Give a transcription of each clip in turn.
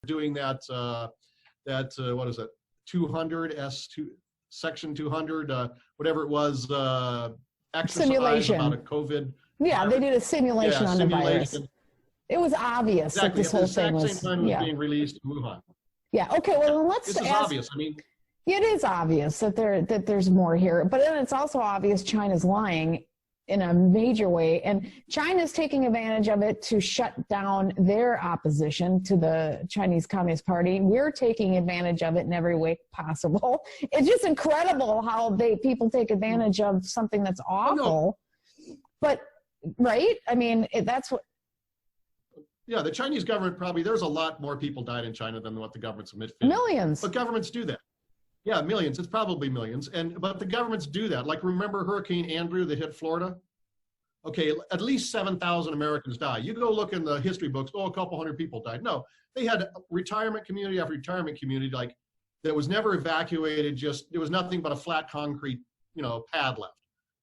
doing that, what is it, 200, S2, Section 200, whatever it was, exercise simulation about a COVID. Yeah, they did a simulation on the virus. It was obvious that this whole thing was, exactly at the same time it was being released in Wuhan. Yeah, okay, well, then let's This is obvious. I mean, it is obvious that there's more here, but then it's also obvious China's lying in a major way, and China's taking advantage of it to shut down their opposition to the Chinese Communist Party. We're taking advantage of it in every way possible. It's just incredible how people take advantage of something that's awful. But, right? I mean, that's what... Yeah, the Chinese government probably, there's a lot more people died in China than what the governments admit. Millions. But governments do that. Yeah, millions. It's probably millions. But the governments do that. Like, remember Hurricane Andrew that hit Florida? Okay, at least 7,000 Americans died. You go look in the history books, a couple hundred people died. No, they had retirement community after retirement community, like, that was never evacuated, there was nothing but a flat concrete, pad left,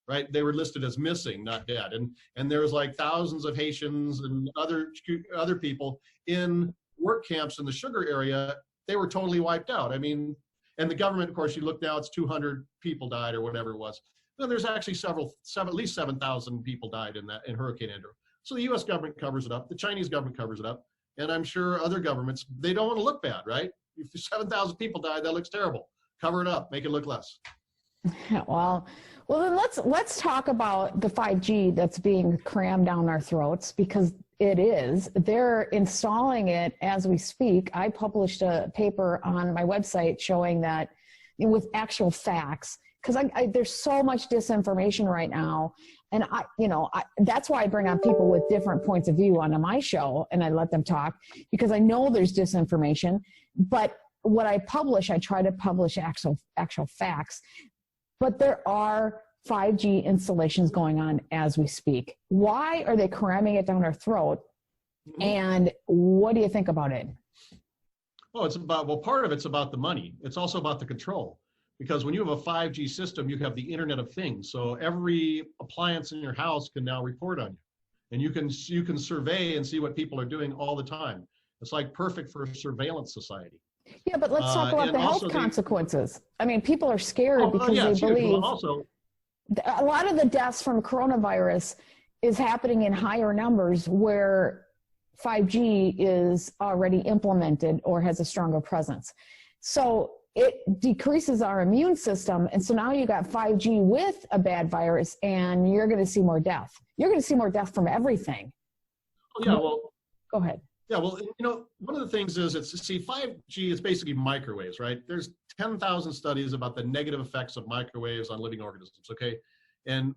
right? They were listed as missing, not dead. And there was like thousands of Haitians and other people in work camps in the sugar area. They were totally wiped out. I mean, and the government, of course, you look now, it's 200 people died or whatever it was. No, there's actually at least 7,000 people died in Hurricane Andrew. So the US government covers it up, the Chinese government covers it up, and I'm sure other governments, they don't want to look bad, right? If 7,000 people died, that looks terrible. Cover it up, make it look less. Well, then let's talk about the 5G that's being crammed down our throats, because it is. They're installing it as we speak. I published a paper on my website showing that with actual facts, because there's so much disinformation right now. And that's why I bring on people with different points of view onto my show and I let them talk, because I know there's disinformation. But what I publish, I try to publish actual facts. But there are 5G installations going on as we speak. Why are they cramming it down our throat? And what do you think about it? Well, part of it's about the money. It's also about the control. Because when you have a 5G system, you have the Internet of Things. So every appliance in your house can now report on you. And you can survey and see what people are doing all the time. It's like perfect for a surveillance society. Yeah, but let's talk about the health consequences. I mean, people are scared because they believe a lot of the deaths from coronavirus is happening in higher numbers where 5G is already implemented or has a stronger presence. So it decreases our immune system. And so now you got 5G with a bad virus and you're going to see more death. You're going to see more death from everything. Oh, yeah, well, go ahead. Yeah, well, one of the things is 5G is basically microwaves, right? There's 10,000 studies about the negative effects of microwaves on living organisms, okay?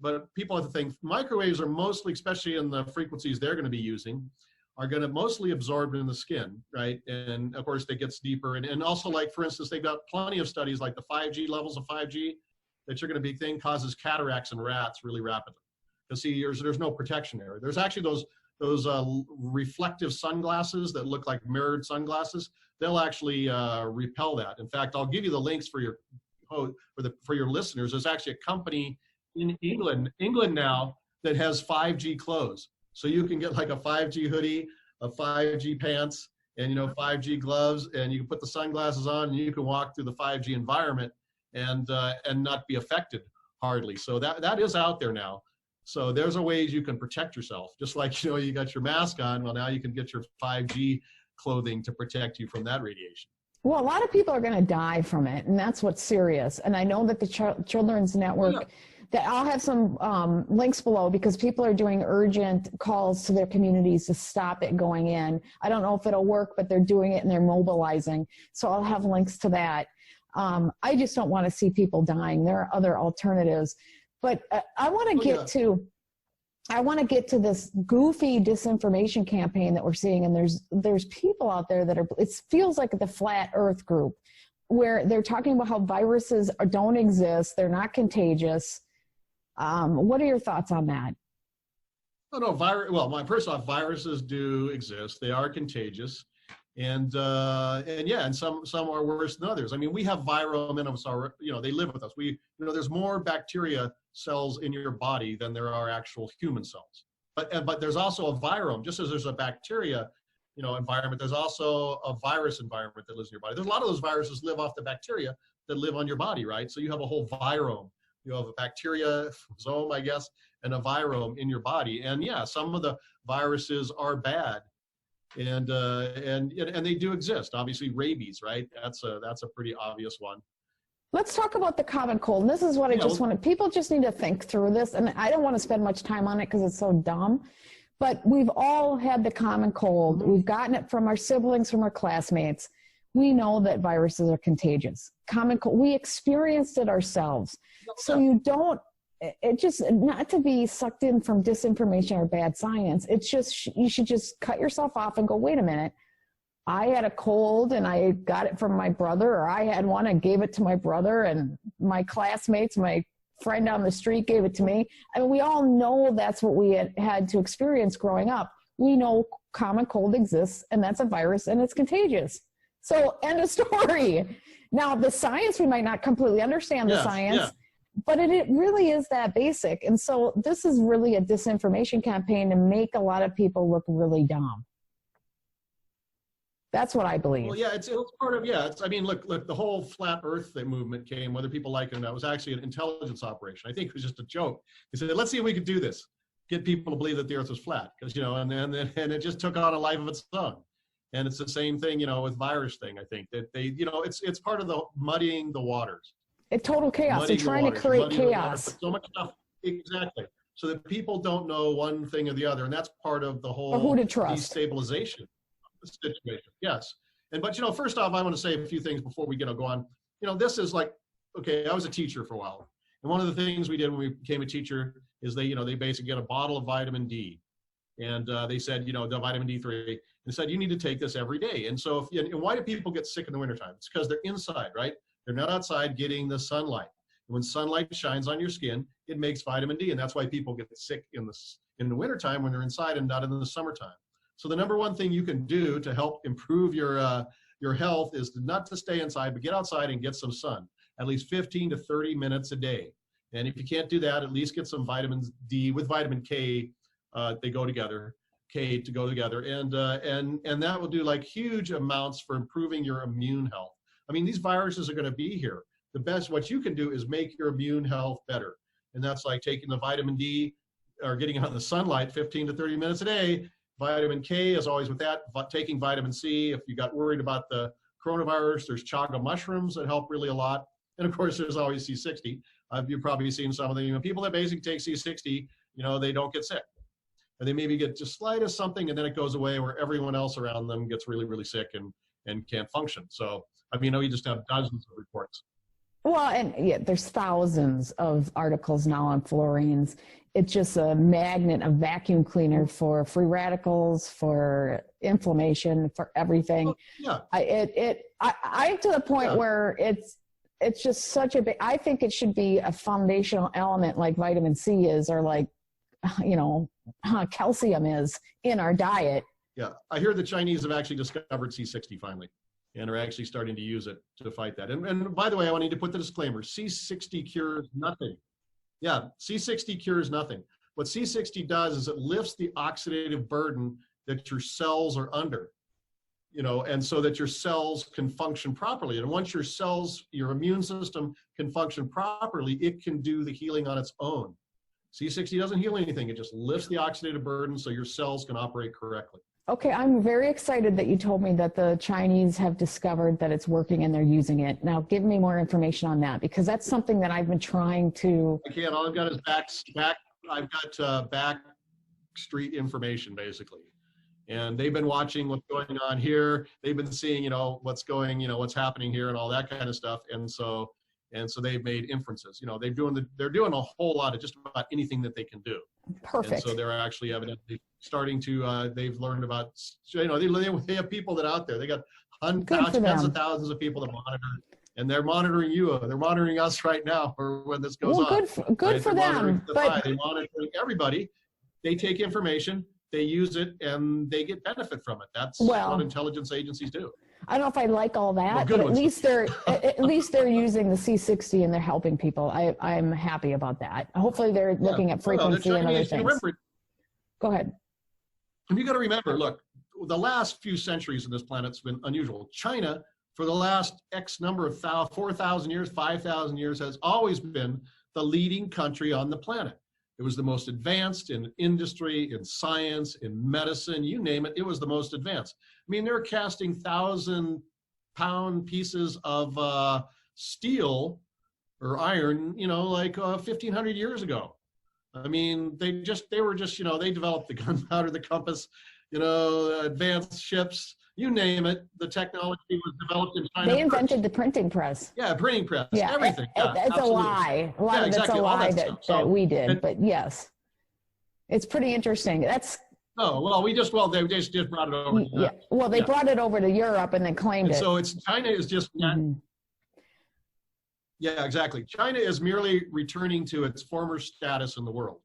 But people have to think microwaves are mostly, especially in the frequencies they're going to be using, are going to mostly absorb in the skin, right? And of course, it gets deeper. And also, like, for instance, they've got plenty of studies like the 5G levels of 5G that you're going to be thing causes cataracts in rats really rapidly. Because see, there's no protection there. There's actually those reflective sunglasses that look like mirrored sunglasses. They'll actually repel that. In fact, I'll give you the links for your listeners. There's actually a company in England now that has 5G clothes. So you can get like a 5G hoodie, a 5G pants, and 5G gloves, and you can put the sunglasses on, and you can walk through the 5G environment and not be affected hardly. So that is out there now. So there's a ways you can protect yourself. Just like you got your mask on. Well, now you can get your 5G clothing to protect you from that radiation. Well, a lot of people are going to die from it, and that's what's serious. And I know that the Children's Network. Yeah. I'll have some links below because people are doing urgent calls to their communities to stop it going in. I don't know if it'll work, but they're doing it and they're mobilizing. So I'll have links to that. I just don't want to see people dying. There are other alternatives. But I want to get to this goofy disinformation campaign that we're seeing. And there's people out there that it feels like the Flat Earth group, where they're talking about how viruses don't exist. They're not contagious. What are your thoughts on that? Oh, no, first off, viruses do exist. They are contagious. And some are worse than others. I mean, we have virome in us, they live with us. There's more bacteria cells in your body than there are actual human cells. But there's also a virome, just as there's a bacteria, environment. There's also a virus environment that lives in your body. There's a lot of those viruses live off the bacteria that live on your body, right? So you have a whole virome. You have a bacteria, I guess, and a virome in your body. And yeah, some of the viruses are bad, and they do exist. Obviously, rabies, right? That's a pretty obvious one. Let's talk about the common cold. And this is what I just wanted. People just need to think through this, and I don't want to spend much time on it because it's so dumb. But we've all had the common cold. We've gotten it from our siblings, from our classmates. We know that viruses are contagious. Common cold. We experienced it ourselves. So you don't. It just, not to be sucked in from disinformation or bad science. It's just, you should just cut yourself off and go, wait a minute. I had a cold and I got it from my brother, or I had one and gave it to my brother, and my classmates, my friend down the street gave it to me. I mean, we all know that's what we had to experience growing up. We know common cold exists, and that's a virus, and it's contagious. So, end of story. Now, the science, we might not completely understand the science, but it really is that basic. And so this is really a disinformation campaign to make a lot of people look really dumb. That's what I believe. Well, yeah, it's part of, I mean, look, the whole flat earth movement came, whether people like it or not, was actually an intelligence operation. I think it was just a joke. They said, let's see if we could do this, get people to believe that the earth was flat, because, and it just took on a life of its own. And it's the same thing, with virus thing, I think, that they, it's part of the muddying the waters. It's total chaos. They're trying to create chaos. So much stuff, exactly. So that people don't know one thing or the other. And that's part of the whole who to trust. Destabilization situation. Yes. But first off, I want to say a few things before we go on. This is like, okay, I was a teacher for a while, and one of the things we did when we became a teacher is they basically get a bottle of vitamin D, and they said, the vitamin D3, and said you need to take this every day. And so and why do people get sick in the wintertime? It's because they're inside, right? They're not outside getting the sunlight. And when sunlight shines on your skin, it makes vitamin D, and that's why people get sick in the wintertime when they're inside and not in the summertime. So the number one thing you can do to help improve your health is not to stay inside, but get outside and get some sun, at least 15 to 30 minutes a day. And if you can't do that, at least get some vitamin D with vitamin K. They go together, K to go together, and that will do like huge amounts for improving your immune health. I mean, these viruses are going to be here. The best, what you can do is make your immune health better, and that's like taking the vitamin D or getting out in the sunlight 15 to 30 minutes a day. Vitamin K is always with that. Taking vitamin C, if you got worried about the coronavirus, there's chaga mushrooms that help really a lot. And of course, there's always C60. You've probably seen some of them. People that basically take C60, they don't get sick. And they maybe get just slightest something, and then it goes away, where everyone else around them gets really, really sick and can't function. So, I mean, you just have dozens of reports. Well, and yeah, there's thousands of articles now on fluorines. It's just a magnet, a vacuum cleaner for free radicals, for inflammation, for everything. Well, yeah. I'm to the point where it's just such a big, I think it should be a foundational element like vitamin C is, or like, calcium is in our diet. Yeah. I hear the Chinese have actually discovered C60 finally, and are actually starting to use it to fight that. And by the way, I need to put the disclaimer, C60 cures nothing. Yeah, C60 cures nothing. What C60 does is it lifts the oxidative burden that your cells are under, and so that your cells can function properly. And once your immune system can function properly, it can do the healing on its own. C60 doesn't heal anything. It just lifts the oxidative burden so your cells can operate correctly. Okay, I'm very excited that you told me that the Chinese have discovered that it's working and they're using it. Now, give me more information on that, because that's something that I've been trying to. I can't. All I've got is I've got back street information, basically. And they've been watching what's going on here. They've been seeing, what's happening here and all that kind of stuff. And so they've made inferences. They're doing a whole lot of just about anything that they can do. Perfect. And so they're actually evidently starting to, they've learned about, they have people that are out there. They got tens of thousands of people that monitor, and they're monitoring you. They're monitoring us right now for when this goes on. Good for them. They're monitoring everybody. They take information, they use it, and they get benefit from it. That's what intelligence agencies do. I don't know if I like all that, but at least they're using the C60 and they're helping people. I'm happy about that. Hopefully they're looking at frequency and other things. Go ahead. And you got to remember, look, the last few centuries on this planet's been unusual. China, for the last X number of 4,000 years, 5,000 years, has always been the leading country on the planet. It was the most advanced in industry, in science, in medicine, you name it, it was the most advanced. I mean, they're casting 1,000-pound pieces of steel or iron, you know, like 1,500 years ago. I mean, they were just, you know, they developed the gunpowder, the compass, you know, advanced ships, you name it. The technology was developed in China. They invented the printing press. Yeah, printing press, yeah, everything. It's a lie. A lot of exactly, it's a lie that we did, but yes, it's pretty interesting. That's. Oh, well, they just brought it over. Yeah, well, they brought it over to Europe and then claimed it. So China is just. Yeah, exactly. China is merely returning to its former status in the world.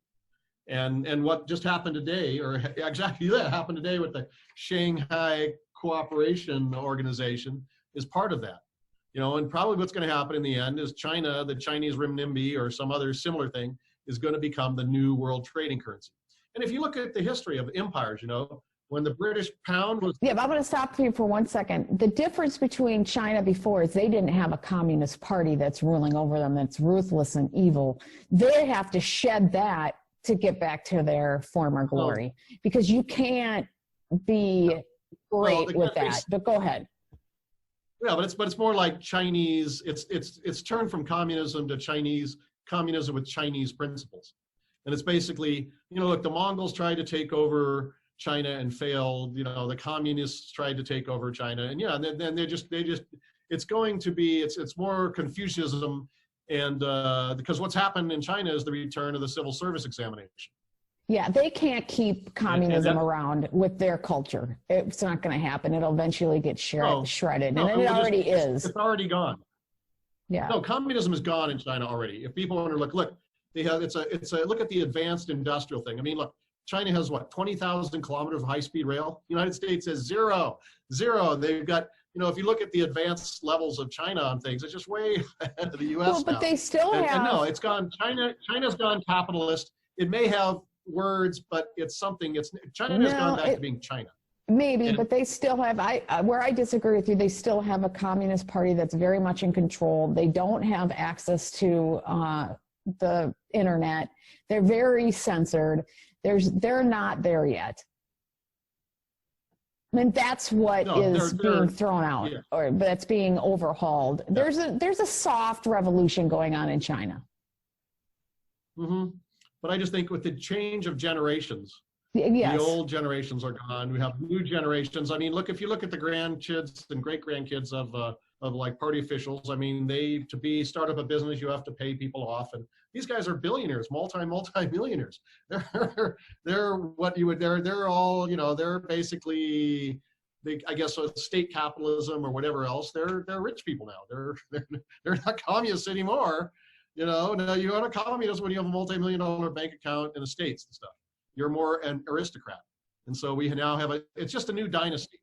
And what just happened today, or exactly that happened today with the Shanghai Cooperation Organization, is part of that. You know, and probably what's going to happen in the end is China, the Chinese renminbi or some other similar thing, is going to become the new world trading currency. And if you look at the history of empires, you know, when the British pound was... Yeah, but I'm going to stop you for 1 second. The difference between China before is they didn't have a communist party that's ruling over them, that's ruthless and evil. They have to shed that to get back to their former glory, because you can't be great with that. But go ahead. Yeah, but it's more like Chinese. It's turned from communism to communism with Chinese principles, and it's basically, you know, look, the Mongols tried to take over China and failed. You know, the communists tried to take over China, and yeah, then they just it's going to be it's more Confucianism. And because what's happened in China is the return of the civil service examination. Yeah, they can't keep communism around with their culture. It's not going to happen. It'll eventually get shredded, and it already is. It's already gone. Yeah. No, communism is gone in China already. If people want to look, they have it's a look at the advanced industrial thing. I mean, look, China has what, 20,000 kilometers of high-speed rail. The United States has zero. They've got. You know, if you look at the advanced levels of China on things, it's just way ahead of the U.S. Well, but now. They still have. And no, it's gone. China's gone capitalist. It may have words, but it's something. China's gone back to being China. Maybe, but they still have. Where I disagree with you, they still have a communist party that's very much in control. They don't have access to the internet. They're very censored. They're not there yet. I mean, that's what is being thrown out, or that's being overhauled. Yeah. There's a soft revolution going on in China. Mm-hmm. But I just think with the change of generations, yes. The old generations are gone. We have new generations. I mean, look, if you look at the grandkids and great-grandkids of like party officials, I mean, start up a business, you have to pay people off, and these guys are billionaires, multi-millionaires. They're all, you know, they're basically, I guess, state capitalism or whatever else. They're rich people now. They're not communists anymore. You know, now you're not a communist when you have a multi-million-dollar bank account in the States and stuff. You're more an aristocrat. And so we now have it's just a new dynasty.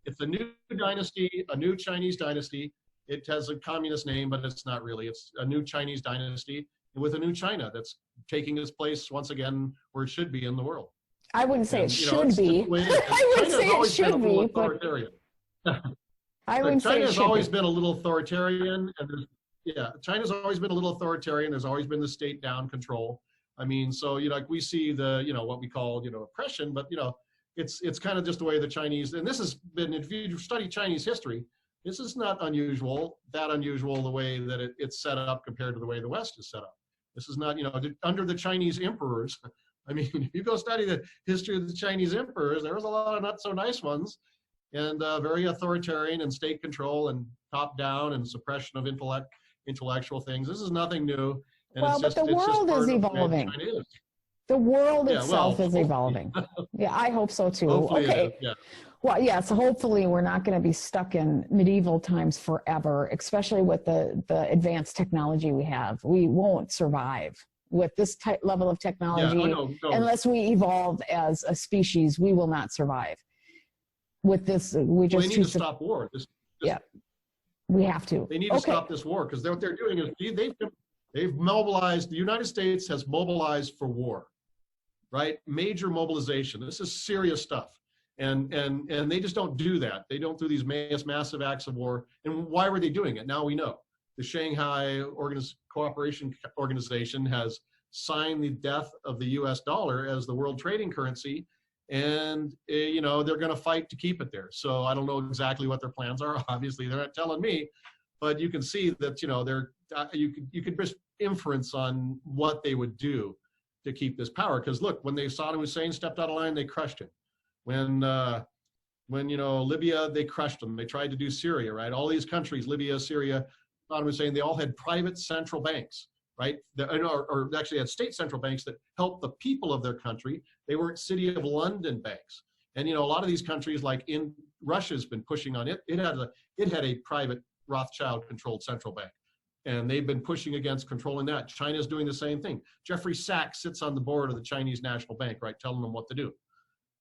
It's a new dynasty, a new Chinese dynasty. It has a communist name, but it's not really. It's a new Chinese dynasty with a new China that's taking its place once again where it should be in the world. I wouldn't say it should be. I wouldn't say it should be. I wouldn't say it should be. China's always been a little authoritarian, and China's always been a little authoritarian. There's always been the state down control. I mean, so like we see the what we call oppression, but it's kind of just the way the Chinese, and this has been, if you study Chinese history, this is not unusual the way that it's set up compared to the way the West is set up. This is not, under the Chinese emperors. I mean, if you go study the history of the Chinese emperors, there was a lot of not so nice ones, and very authoritarian and state control and top down and suppression of intellectual things. This is nothing new. And well, but the world is evolving. The world itself is evolving. Yeah, I hope so too. Okay. Well, yeah, so hopefully we're not going to be stuck in medieval times forever, especially with the advanced technology we have. We won't survive with this level of technology unless we evolve as a species. We will not survive. With this, we just need to stop war. We have to. They need to stop this war, because what they're doing is they've mobilized. The United States has mobilized for war, right? Major mobilization. This is serious stuff. And they just don't do that. They don't do these massive acts of war. And why were they doing it? Now we know. The Shanghai Cooperation Organization has signed the death of the US dollar as the world trading currency. And, you know, they're going to fight to keep it there. So I don't know exactly what their plans are. Obviously, they're not telling me. But you can see that, you know, you could just inference on what they would do to keep this power. Because look, when Saddam Hussein stepped out of line, they crushed him. When you know, Libya, they crushed them. They tried to do Syria, right? All these countries, Libya, Syria, Saddam Hussein, they all had private central banks, right? Or actually had state central banks that helped the people of their country. They weren't City of London banks. And, you know, a lot of these countries, like Russia's been pushing on it. It had a private Rothschild-controlled central bank. And they've been pushing against controlling that. China's doing the same thing. Jeffrey Sachs sits on the board of the Chinese National Bank, right, telling them what to do.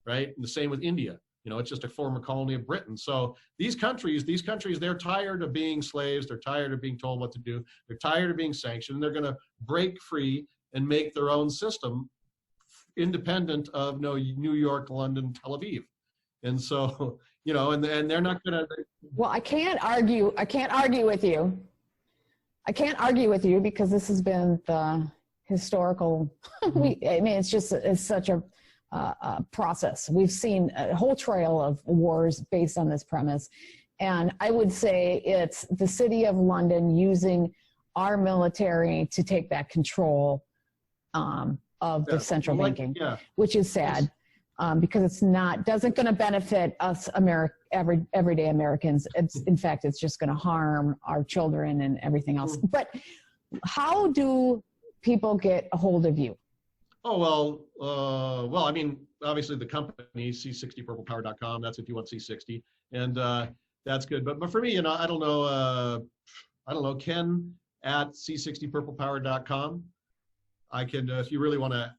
Right? And the same with India. You know, it's just a former colony of Britain. So these countries, they're tired of being slaves. They're tired of being told what to do. They're tired of being sanctioned. They're going to break free and make their own system independent of New York, London, Tel Aviv. And so, you know, and they're not going to. Well, I can't argue with you. I can't argue with you because this has been the historical, I mean, it's such a process. We've seen a whole trail of wars based on this premise. And I would say it's the City of London using our military to take back control of the central banking, which is sad because it's doesn't going to benefit us everyday Americans. In fact, it's just going to harm our children and everything else. But how do people get a hold of you? Oh, well, I mean, obviously the company, c60purplepower.com, that's if you want C60. And that's good. But for me, you know, I don't know, Ken at c60purplepower.com. I can, if you really want to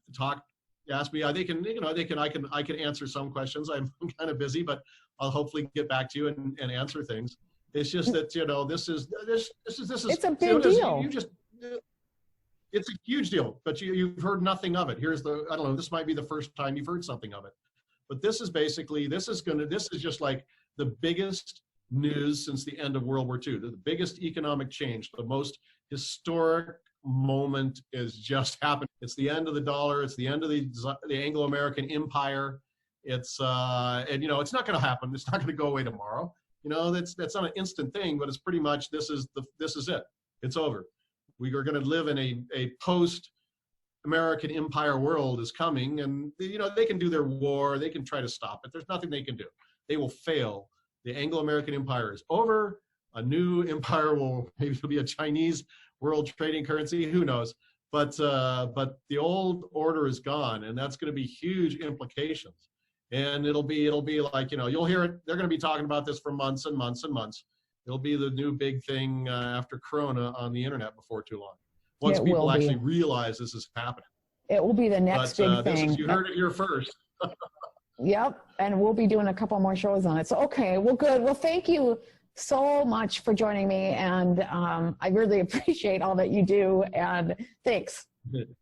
ask me, I can answer some questions. I'm kind of busy, but I'll hopefully get back to you and answer things. It's just that, you know, this is it's a big deal. It's a huge deal, but you've heard nothing of it. I don't know, this might be the first time you've heard something of it. But this is basically, this is just like the biggest news since the end of World War II. The biggest economic change, the most historic moment is just happened. It's the end of the dollar. It's the end of the Anglo-American empire. It's, and you know, it's not going to happen. It's not going to go away tomorrow. You know, that's not an instant thing, but it's pretty much, this is it. It's over. We are going to live in a post-American empire world is coming, and you know, they can do their war, they can try to stop it. There's nothing they can do. They will fail. The Anglo-American empire is over. A new empire maybe it'll be a Chinese world trading currency, who knows? But the old order is gone, and that's going to be huge implications. And it'll be like, you know, you'll hear it. They're going to be talking about this for months and months and months. It'll be the new big thing after Corona on the internet before too long. Once people actually realize this is happening. It will be the next big thing. You heard it here first. Yep, and we'll be doing a couple more shows on it. So, okay, well, good. Well, thank you so much for joining me, and I really appreciate all that you do, and thanks. Good.